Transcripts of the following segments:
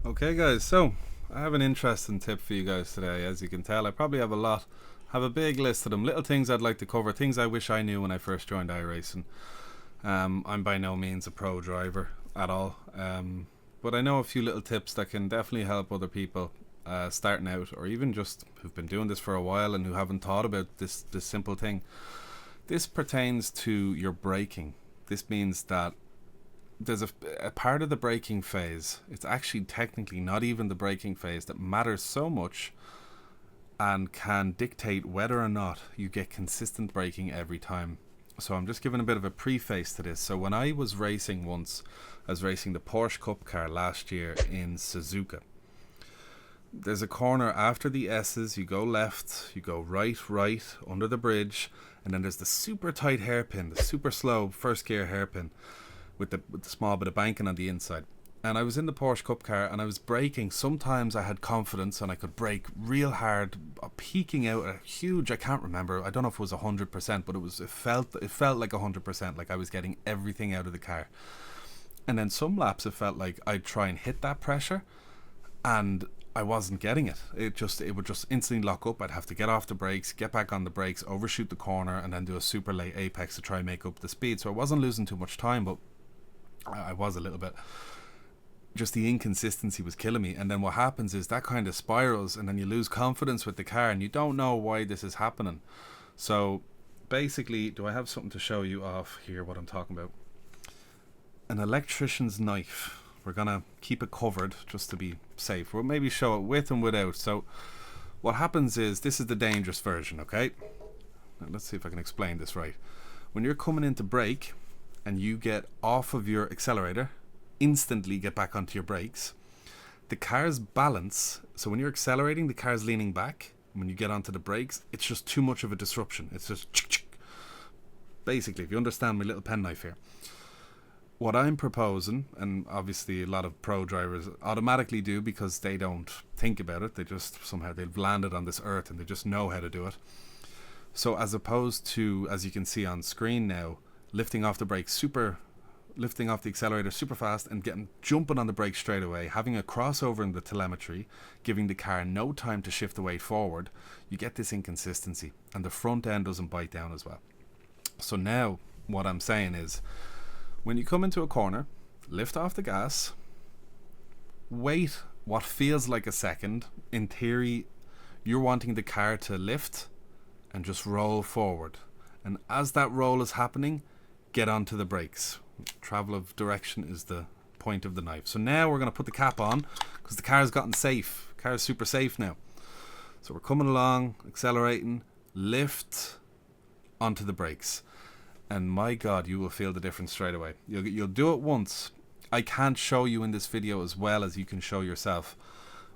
Okay guys, so I have an interesting tip for you guys today. As you can tell, I probably have a big list of them, little things I'd like to cover, things I wish I knew when I first joined iRacing. I'm by no means a pro driver at all, but I know a few little tips that can definitely help other people starting out, or even just who've been doing this for a while and who haven't thought about this simple thing. This pertains to your braking. This means that there's a part of the braking phase, it's actually technically not even the braking phase, that matters so much and can dictate whether or not you get consistent braking every time. So I'm just giving a bit of a preface to this. So when I was racing once, I was racing the Porsche Cup car last year in Suzuka. There's a corner after the S's, you go left, you go right under the bridge, and then there's the super tight hairpin, the super slow first gear hairpin with the small bit of banking on the inside. And I was in the Porsche Cup car and I was braking. Sometimes I had confidence and I could brake real hard, peaking out a huge, I can't remember, I don't know if it was 100%, but it felt like 100%, like I was getting everything out of the car. And then some laps it felt like I'd try and hit that pressure and I wasn't getting it. It would just instantly lock up. I'd have to get off the brakes, get back on the brakes, overshoot the corner, and then do a super late apex to try and make up the speed. So I wasn't losing too much time, but I was a little bit. Just the inconsistency was killing me. And then what happens is that kind of spirals, and then you lose confidence with the car, and you don't know why this is happening. So basically, do I have something to show you off here what I'm talking about? An electrician's knife. We're gonna keep it covered just to be safe. We'll maybe show it with and without. So what happens is, this is the dangerous version, okay? Now let's see if I can explain this right. When you're coming into brake and you get off of your accelerator, instantly get back onto your brakes, the car's balance, so when you're accelerating, the car's leaning back. When you get onto the brakes, it's just too much of a disruption. It's just basically, if you understand my little penknife here. What I'm proposing, and obviously a lot of pro drivers automatically do because they don't think about it, they just somehow they've landed on this earth and they just know how to do it. So as opposed to, as you can see on screen now, lifting off the accelerator super fast and jumping on the brakes straight away, having a crossover in the telemetry, giving the car no time to shift the weight forward, you get this inconsistency and the front end doesn't bite down as well. So now what I'm saying is, when you come into a corner, lift off the gas, wait what feels like a second. In theory, you're wanting the car to lift and just roll forward. And as that roll is happening, get onto the brakes. Travel of direction is the point of the knife. So now we're going to put the cap on because the car's gotten safe. The car is super safe now. So we're coming along, accelerating, lift onto the brakes. And my God, you will feel the difference straight away. You'll do it once. I can't show you in this video as well as you can show yourself.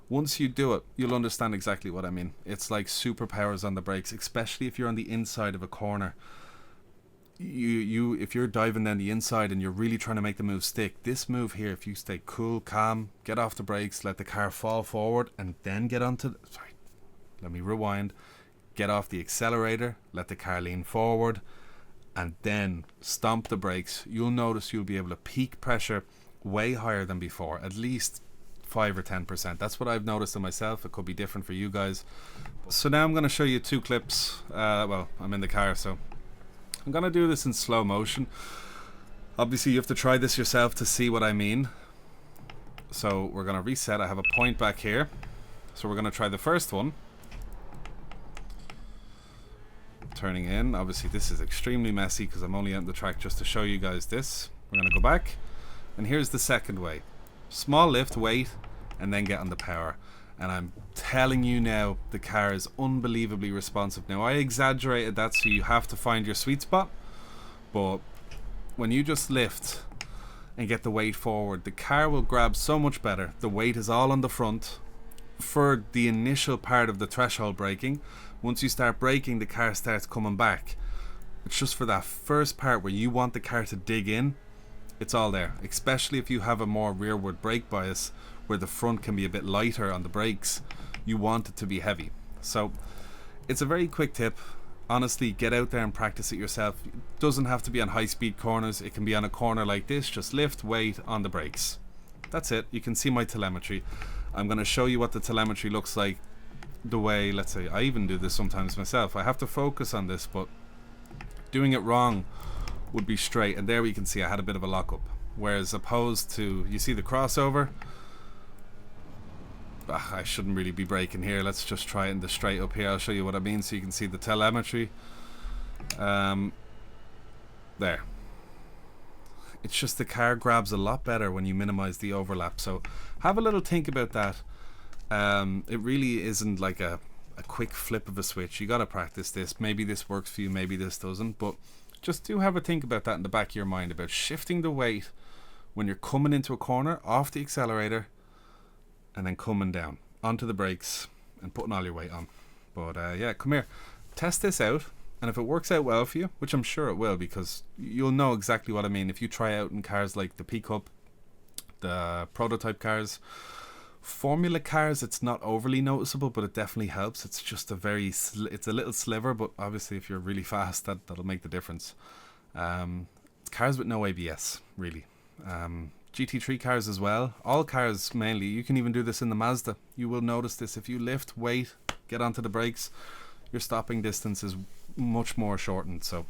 Once you do it, you'll understand exactly what I mean. It's like superpowers on the brakes, especially if you're on the inside of a corner. If you're diving down the inside and you're really trying to make the move stick, this move here, if you stay cool, calm, get off the brakes, let the car fall forward, and then get onto let me rewind. Get off the accelerator, let the car lean forward, and then stomp the brakes. You'll notice you'll be able to peak pressure way higher than before, at least 5 or 10%. That's what I've noticed in myself. It could be different for you guys. So now I'm going to show you two clips. Well, I'm in the car, so I'm going to do this in slow motion. Obviously you have to try this yourself to see what I mean. So we're going to reset. I have a point back here, so we're going to try the first one. Turning in, obviously this is extremely messy because I'm only on the track just to show you guys this. We're going to go back, and here's the second way. Small lift, wait, and then get on the power. And I'm telling you now, the car is unbelievably responsive. Now I exaggerated that, so you have to find your sweet spot, but when you just lift and get the weight forward, the car will grab so much better. The weight is all on the front for the initial part of the threshold braking. Once you start braking, the car starts coming back. It's just for that first part where you want the car to dig in, it's all there. Especially if you have a more rearward brake bias where the front can be a bit lighter on the brakes, you want it to be heavy. So it's a very quick tip. Honestly, get out there and practice it yourself. It doesn't have to be on high speed corners. It can be on a corner like this. Just lift, weight on the brakes. that's it. You can see my telemetry. I'm going to show you what the telemetry looks like the way, let's say, I even do this sometimes myself. I have to focus on this, but doing it wrong would be straight. And there we can see I had a bit of a lockup. Whereas opposed to, you see the crossover? I shouldn't really be braking here. Let's just try it in the straight up here. I'll show you what I mean so you can see the telemetry. There. It's just the car grabs a lot better when you minimize the overlap. So have a little think about that. It really isn't like a quick flip of a switch. You got to practice this. Maybe this works for you, maybe this doesn't. But just do have a think about that in the back of your mind, about shifting the weight when you're coming into a corner off the accelerator and then coming down onto the brakes and putting all your weight on. But yeah, come here, test this out, and if it works out well for you, which I'm sure it will, because you'll know exactly what I mean if you try out in cars like the P-Cup, the prototype cars, Formula cars, it's not overly noticeable, but it definitely helps. It's just a very it's a little sliver, but obviously if you're really fast, that'll make the difference. Cars with no ABS, really. GT3 cars as well, all cars mainly. You can even do this in the Mazda. You will notice this. If you lift, weight, get onto the brakes, your stopping distance is much more shortened. So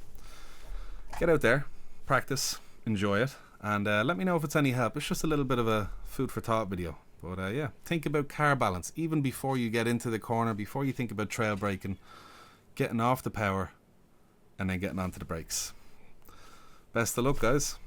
get out there, practice, enjoy it, and let me know if it's any help. It's just a little bit of a food for thought video. But yeah, think about car balance even before you get into the corner, before you think about trail braking, getting off the power and then getting onto the brakes. Best of luck, guys.